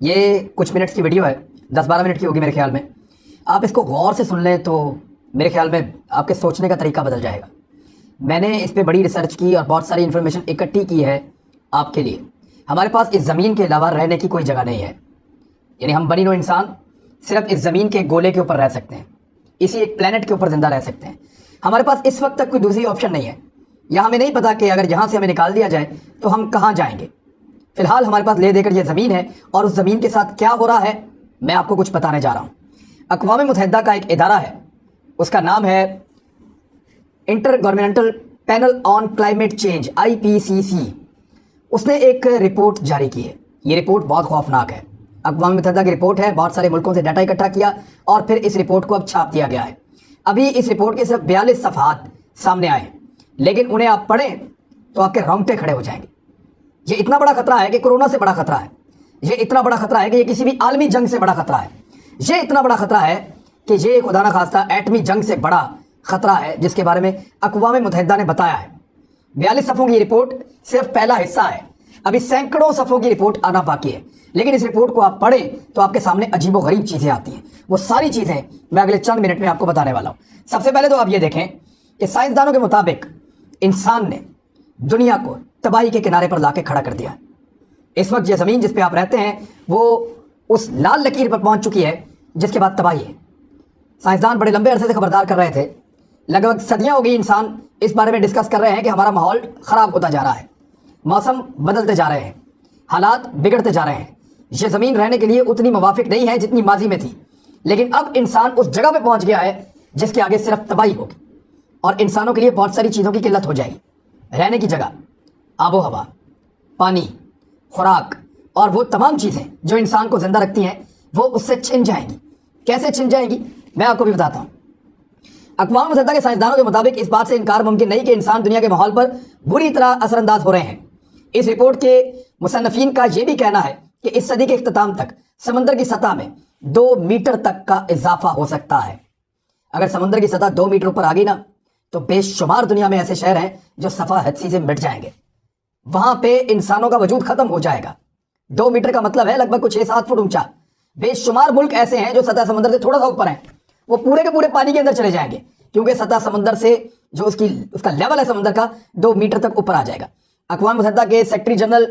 ये कुछ मिनट्स की वीडियो है, 10-12 मिनट की होगी मेरे ख्याल में। आप इसको गौर से सुन लें तो मेरे ख्याल में आपके सोचने का तरीका बदल जाएगा। मैंने इस पे बड़ी रिसर्च की और बहुत सारी इन्फॉर्मेशन इकट्ठी की है आपके लिए। हमारे पास इस ज़मीन के अलावा रहने की कोई जगह नहीं है, यानी हम बनी नो इंसान सिर्फ इस ज़मीन के गोले के ऊपर रह सकते हैं, इसी एक प्लेनेट के ऊपर ज़िंदा रह सकते हैं। हमारे पास इस वक्त तक कोई दूसरी ऑप्शन नहीं है। यह हमें नहीं पता कि अगर यहाँ से हमें निकाल दिया जाए तो हम कहाँ जाएंगे। फिलहाल हमारे पास ले देकर ये ज़मीन है और उस ज़मीन के साथ क्या हो रहा है मैं आपको कुछ बताने जा रहा हूँ। अक़वाम मुत्तहिदा का एक इदारा है, उसका नाम है inter governmental panel on climate change IPCC। उसने एक रिपोर्ट जारी की है। ये रिपोर्ट बहुत खौफनाक है। अक़वाम मुत्तहिदा की रिपोर्ट है, बहुत सारे मुल्कों से डाटा इकट्ठा किया और फिर इस रिपोर्ट को अब छाप दिया गया है। अभी इस रिपोर्ट के सिर्फ 42 सफ़हात सामने आए हैं, लेकिन उन्हें आप पढ़ें तो आपके रोंगटे खड़े हो जाएंगे। ये इतना बड़ा खतरा है कि कोरोना से बड़ा खतरा है। ये इतना बड़ा खतरा है कि ये किसी भी आलमी जंग से बड़ा खतरा है। ये इतना बड़ा खतरा है कि ये खुदा न खास्ता एटमी जंग से बड़ा खतरा है, जिसके बारे में अक़वाम मुत्तहिदा ने बताया है। 42 सफ़ों की रिपोर्ट सिर्फ पहला हिस्सा है, अभी सैकड़ों सफ़ों की रिपोर्ट आना बाकी है। लेकिन इस रिपोर्ट को आप पढ़ें तो आपके सामने अजीबोगरीब चीज़ें आती हैं। वो सारी चीज़ें मैं अगले चंद मिनट में आपको बताने वाला हूँ। सबसे पहले तो आप ये देखें कि साइंसदानों के मुताबिक इंसान ने दुनिया को तबाही के किनारे पर लाके खड़ा कर दिया है। इस वक्त ये ज़मीन जिस पे आप रहते हैं वो उस लाल लकीर पर पहुंच चुकी है जिसके बाद तबाही है। साइंसदान बड़े लंबे अरसे से खबरदार कर रहे थे, लगभग सदियां हो गई इंसान इस बारे में डिस्कस कर रहे हैं कि हमारा माहौल ख़राब होता जा रहा है, मौसम बदलते जा रहे हैं, हालात बिगड़ते जा रहे हैं। ये ज़मीन रहने के लिए उतनी मुवाफिक नहीं है जितनी माजी में थी, लेकिन अब इंसान उस जगह पे पहुंच गया है जिसके आगे सिर्फ तबाही होगी और इंसानों के लिए बहुत सारी चीज़ों की किल्लत हो जाएगी। रहने की जगह, आबो हवा, पानी, खुराक और वो तमाम चीज़ें जो इंसान को ज़िंदा रखती हैं वो उससे छिन जाएंगी। कैसे छिन जाएंगी मैं आपको भी बताता हूँ। अक़वाम मुत्तहिदा के साइंसदानों के मुताबिक इस बात से इनकार मुमकिन नहीं कि इंसान दुनिया के माहौल पर बुरी तरह असरअंदाज हो रहे हैं। इस रिपोर्ट के मुसन्निफीन का यह भी कहना है कि इस सदी के इख्तिताम तक समंदर की सतह में 2 मीटर तक का इजाफा हो सकता है। अगर समंदर की सतह 2 मीटर ऊपर आ गई ना तो बेशुमार दुनिया में ऐसे शहर हैं जो सफ़ा हदसी से मिट जाएंगे। वहां पे इंसानों का वजूद खत्म हो जाएगा। 2 मीटर का मतलब है लगभग कुछ 6-7 फुट ऊंचा। बेशुमार मुल्क ऐसे हैं जो सतह समंदर से थोड़ा सा ऊपर हैं, वो पूरे के पूरे पानी के अंदर चले जाएंगे, क्योंकि सतह समंदर से जो उसका लेवल है समंदर का 2 मीटर तक ऊपर आ जाएगा। अक़वाम मुत्तहिदा के सेक्रेटरी जनरल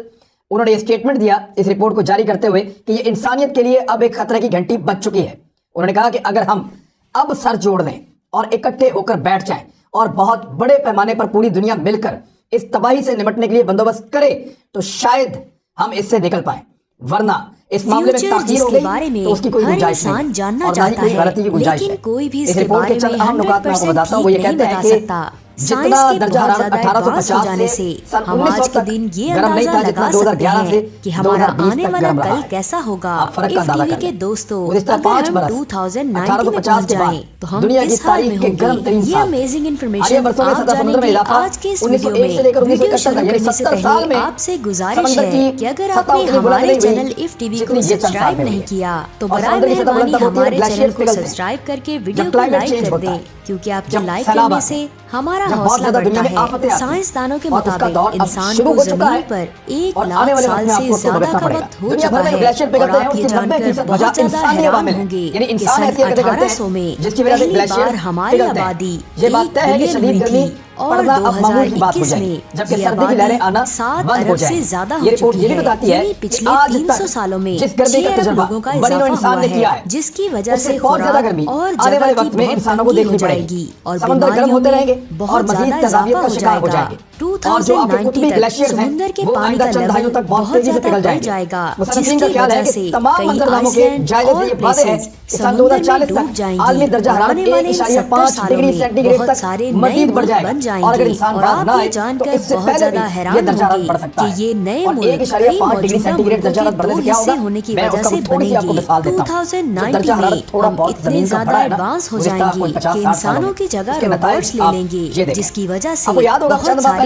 उन्होंने ये स्टेटमेंट दिया इस रिपोर्ट को जारी करते हुए कि ये इंसानियत के लिए अब एक खतरे की घंटी बज चुकी है। उन्होंने कहा कि अगर हम अब सर जोड़ लें और इकट्ठे होकर बैठ जाएं और बहुत बड़े पैमाने पर पूरी दुनिया मिलकर इस तबाही से निपटने के लिए बंदोबस्त करे तो शायद हम इससे निकल पाए, वरना इस मामले में ताख़ीर हो गई तो उसकी कोई गुंजाइश नहीं और ना ही कोई गलती की गुंजाइश है। इस रिपोर्ट के चंद अहम नुकात मैं आपको बताता हूँ। वो ये कहते हैं कि जितना दर्जा हरारत 1850 से सन 1900 तक गर्म नहीं था जितना 2011 से कि हमारा 2020 आने तक वाला गर्म रहा कल है। कैसा होगा। आप फर्क का अंदाजा कर के लें। दोस्तों, गुज़िश्ता अगर 5 हम बरस 2090 में 1850 पहुंच के बाद जाएं तो हम दुनिया की किस हाल में तारीख के होंगे। गर्म तरीन ये साल अमेजिंग हालिया इन्फॉर्मेशन बरसों में आप सतह समुद्र में जानेंगे इजाफा आज के इस वीडियो 1901 से लेकर में। वीडियो 1971 शुरू तक यानी करने से 70 साल पहले में आपसे गुजारिश समंदर है की कि अगर सतह आपने उतनी बुलंद हमारे नहीं हुई चैनल इफ टीवी को जितनी ये चंद साल सब्सक्राइब में नहीं हुई है। किया तो और बराए समुद्र की सतह मेहरबानी बुलंद होती है, हमारे ग्लेशियर्स चैनल को पिघलते हैं। सब्सक्राइब करके वीडियो जब को क्लाइमेट लाइक चेंज कर होता दें, है, क्योंकि आपके जब लाइक सैलाब करने आते से हैं, हमारा जब बहुत हौसला ज़्यादा दुनिया बढ़ता में आफतें है। आती हैं साइंसदानों के और उसका मुताबिक दौर अब इंसान शुरू को हो चुका जमीन है पर 1 और लाख आने वाले वक्त साल में से आपको उसको ज्यादा भुगतना का पड़ेगा। वक्त हो दुनिया चुका भर में है ग्लेशियर और पिघलते हैं, आप ये उसकी जानकर 90% बहुत वजह ज्यादा इंसानी हैरान अवामिल है। होंगे यानी कि इंसान सन ऐसी हरकतें करते 1800 हैं में जिसकी वजह से पहली ग्लेशियर बार हमारी पिघलते हैं। आबादी ये बात तय है कि 1 शदीद बिलियन गर्मी हुई थी और पड़ना अब मामूल की बात हो 2021 जाएगी, में जबकि ये सर्दी की आबादी लहरें आना 7 बंद हो अरब से जाएंगी। ज्यादा ये हो रिपोर्ट चुकी ये भी है। बताती है यानी कि पिछले आज 300 तक सालों में जिस गर्मी 6 का अरब तजुर्बा लोगों का बनी नो इजाफा इंसान हुआ ने किया है, है, जिसकी वजह उससे से बहुत ज्यादा खुराक गर्मी और आने वाले जगह की वक्त में बहुत इंसानों को तंगी हो देखनी पड़ेगी जाएगी और समंदर गर्म बीमारियों होते में रहेंगे और बहुत मजीद ज्यादा तजावियत इजाफा का हो शिकार हो जाएगा। जाएंगे और जो आपके 2090 कुतबी तक ग्लेशियर्स हैं समुद्र के वो पानी आइंदा का चंद दहाइयों लेवल तक बहुत बहुत तेजी से ज्यादा पिघल बढ़ जाएंगे। जाएगा, मुसन्निफीन का जिसकी ख्याल है वजह कि से तमाम कई मंजरनामों के आइसलैंड जायजे से और ये वादे है प्लेसेस कि सन समुद्र में 2040 डूब तक जाएंगी आलमी दर्जा और हरारत आने वाले 1.5 सालों डिग्री में सेंटीग्रेड बहुत तक सारे नए मजीद बढ़ मुल्क जाएगा बन और अगर जाएंगे इंसान और बाज आप ना ये आए तो जानकर इससे बहुत पहले ज्यादा भी ये हैरान दर्जा हरारत होंगे बढ़ सकता कि है ये नए और मुल्क 1.5 डिग्री मौजूदा सेंटीग्रेड मुल्कों दर्जा के हरारत बढ़ने दो से क्या हिस्से होगा होने की मैं वजह उसका से थोड़ी सी आपको बनेंगी। मिसाल देता हूँ। जब 2090 दर्जा में हरारत थोड़ा हम बहुत इतने जमीन का ज्यादा बढ़ा है एडवांस हो गुज़िश्ता जाएंगे कोई कि 50-60 सालों इंसानों में की जगह उसके नताइज रोबोट्स ले आप लेंगे, ये देखें। जिसकी वजह से आपको याद होगा बहुत चंद माह सारी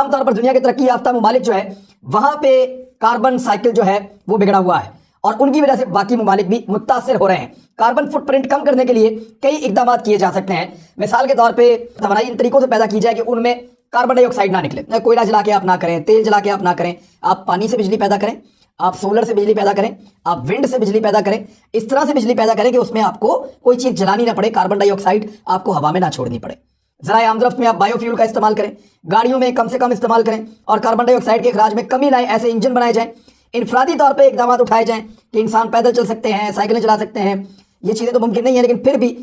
आमतौर पर दुनिया के तरक्की याफ्ता ममालिक जो है वहां पे कार्बन साइकिल जो है वो बिगड़ा हुआ है और उनकी वजह से बाकी ममालिक भी मुतासिर हो रहे हैं। कार्बन फुटप्रिंट कम करने के लिए कई इकदाम किए जा सकते हैं। मिसाल के तौर पर तवानाई इन तरीकों से पैदा की जाए कि उनमें कार्बन डाइऑक्साइड ना निकले। कोयला जला के आप ना करें, तेल जला के आप ना करें, आप पानी से बिजली पैदा करें, आप सोलर से बिजली पैदा करें, आप विंड से बिजली पैदा करें। इस तरह से बिजली पैदा करें कि उसमें आपको कोई चीज जलानी ना पड़े, कार्बन डाइऑक्साइड आपको हवा में ना छोड़नी पड़े। जरा आमदरफ्त में आप बायोफ्यूल का इस्तेमाल करें, गाड़ियों में कम से कम इस्तेमाल करें और कार्बन डाइऑक्साइड के अखराज में कमी लाएं। ऐसे इंजन बनाए जाएं, इनफरादी तौर पर इकदाम उठाए जाएं कि इंसान पैदल चल सकते हैं, साइकिलें चला सकते हैं। ये चीजें तो मुमकिन नहीं है, लेकिन फिर भी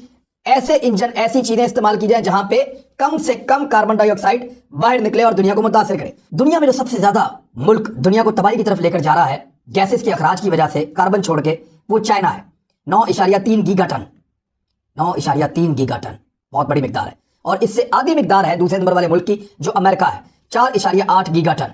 ऐसे इंजन, ऐसी चीजें इस्तेमाल की जाए जहां पे कम से कम कार्बन डाइऑक्साइड बाहर निकले और दुनिया को मुतासिर करे। दुनिया में जो सबसे ज्यादा मुल्क दुनिया को तबाही की तरफ लेकर जा रहा है गैसेस के अखराज की वजह से, कार्बन छोड़ के, वो चाइना है। 9.3 गीगाटन, 9.3 गीगाटन बहुत बड़ी मिकदार है। और इससे आधी मिकदार है दूसरे नंबर वाले मुल्क की जो अमेरिका है, 4.8 गीगाटन।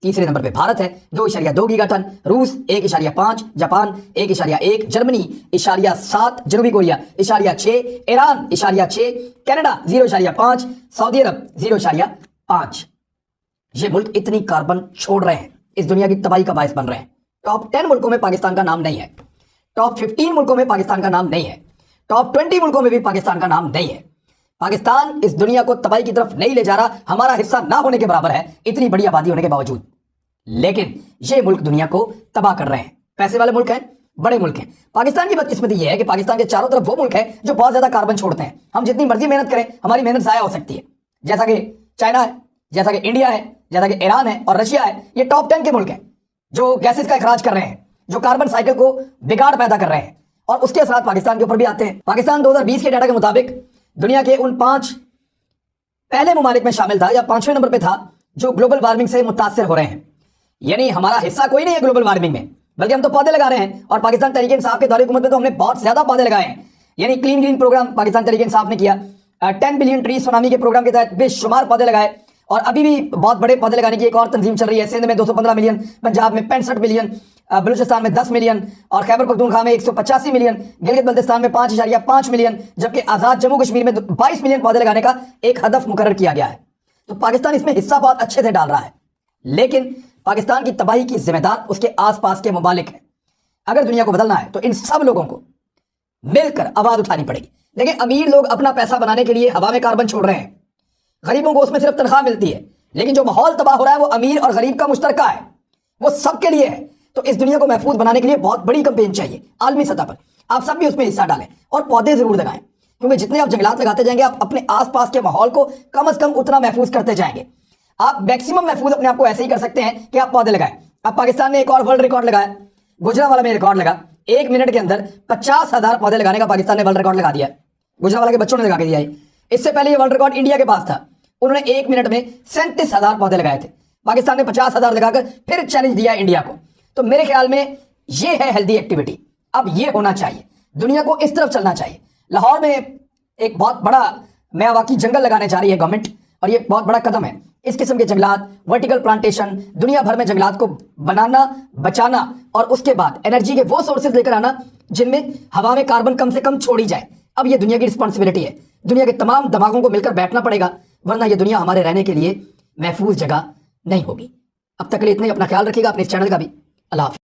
तीसरे नंबर पे भारत है 2.2 गीगाटन, रूस 1.5, जापान 1.1, जर्मनी 0.7, जनूबी Korea 0.6, Iran 0.6, Canada 0.5, Saudi Arab 0.5। ये मुल्क इतनी कार्बन छोड़ रहे हैं, इस दुनिया की तबाही का बायस बन रहे हैं। टॉप 10 मुल्कों में पाकिस्तान का नाम नहीं है, टॉप 15 मुल्कों में पाकिस्तान का नाम नहीं है, टॉप 20 मुल्कों में भी पाकिस्तान का नाम नहीं है। पाकिस्तान इस दुनिया को तबाही की तरफ नहीं ले जा रहा, हमारा हिस्सा ना होने के बराबर है, इतनी बड़ी आबादी होने के बावजूद। लेकिन ये मुल्क दुनिया को तबाह कर रहे हैं। पैसे वाले मुल्क हैं, बड़े मुल्क हैं। पाकिस्तान की बदकिस्मती यह है कि पाकिस्तान के चारों तरफ वो मुल्क है जो बहुत ज्यादा कार्बन छोड़ते हैं। हम जितनी मर्जी मेहनत करें हमारी मेहनत जाया हो सकती है। जैसा कि चाइना है, जैसा कि इंडिया है, जैसा कि ईरान है और रशिया है, ये टॉप 10 के मुल्क हैं जो गैसेस का इखराज कर रहे हैं, जो कार्बन साइकिल को बिगाड़ पैदा कर रहे हैं, और उसके असर पाकिस्तान के ऊपर भी आते हैं। पाकिस्तान 2020 के डाटा के मुताबिक दुनिया के उन 5 पहले ममालिक में शामिल था या 5वें नंबर पे था जो ग्लोबल वार्मिंग से मुतासर हो रहे हैं। यानी हमारा हिस्सा कोई नहीं है ग्लोबल वार्मिंग में, बल्कि हम तो पौधे लगा रहे हैं। और पाकिस्तान तहरीक इंसाफ के दौरे हुकूमत में तो हमने बहुत ज्यादा पौधे लगाए हैं। यानी clean green programme Pakistan Tehreek Insaf ने किया, 10 बिलियन ट्री सुनामी के प्रोग्राम के तहत बेशुमार पौधे लगाए। और अभी भी बहुत बड़े पौधे लगाने की एक और तंजीम चल रही है। सिंध में 215 मिलियन, पंजाब में 65 मिलियन, बलूचिस्तान में 10 मिलियन और खैबर पख्तूनख्वा में 185 मिलियन, गिलगित बल्तिस्तान में 5.5 मिलियन, जबकि आजाद जम्मू कश्मीर में 22 मिलियन पौधे लगाने का एक हदफ मुकर्रर किया गया है। तो पाकिस्तान इसमें हिस्सा बहुत अच्छे से डाल रहा है, लेकिन पाकिस्तान की तबाही की जिम्मेदार उसके आसपास के ममालिक हैं। अगर दुनिया को बदलना है तो इन सब लोगों को मिलकर आवाज उठानी पड़ेगी। देखिए, अमीर लोग अपना पैसा बनाने के लिए हवा में कार्बन छोड़ रहे हैं, गरीबों को उसमें सिर्फ तनख्वाह मिलती है। लेकिन जो माहौल तबाह हो रहा है वो अमीर और गरीब का मुश्तरका है, वो सबके लिए है। तो इस दुनिया को महफूज बनाने के लिए बहुत बड़ी कैंपेन चाहिए आलमी सतह पर। आप सब भी उसमें हिस्सा डालें और पौधे जरूर लगाएं, क्योंकि जितने आप जंगलात लगाते जाएंगे आप अपने आसपास के माहौल को कम से कम उतना महफूज करते जाएंगे। आप मैक्सिमम महफूज अपने आप को ऐसे ही कर सकते हैं कि आप पौधे लगाएं। अब पाकिस्तान ने एक और वर्ल्ड रिकॉर्ड लगाया, गुजरावाला में रिकॉर्ड लगा। 1 मिनट के अंदर 50,000 पौधे लगाने का पाकिस्तान ने वर्ल्ड रिकॉर्ड लगा दिया। गुजरावाला के बच्चों ने लगा के दिया है। इससे पहले ये वर्ल्ड रिकॉर्ड इंडिया के पास था, उन्होंने 1 मिनट में 37,000 पौधे लगाए थे। पाकिस्तान ने 50,000 लगाकर फिर चैलेंज दिया इंडिया को। तो मेरे ख्याल में ये है हेल्दी एक्टिविटी। अब ये होना चाहिए, दुनिया को इस तरफ चलना चाहिए। लाहौर में एक बहुत बड़ा मियावाकी जंगल लगाने जा रही है गवर्नमेंट, और ये बहुत बड़ा कदम है। इस किस्म के जंगलात, वर्टिकल प्लांटेशन, दुनिया भर में जंगलात को बनाना, बचाना और उसके बाद एनर्जी के वो सोर्सेज लेकर आना जिनमें हवा में कार्बन कम से कम छोड़ी जाए। अब ये दुनिया की रिस्पॉन्सिबिलिटी है। दुनिया के तमाम दिमागों को मिलकर बैठना पड़ेगा, वरना ये दुनिया हमारे रहने के लिए महफूज जगह नहीं होगी। अब तक के लिए इतना ही। अपना ख्याल रखिएगा, अपने इस चैनल का भी। अल्लाह हाफ़िज़।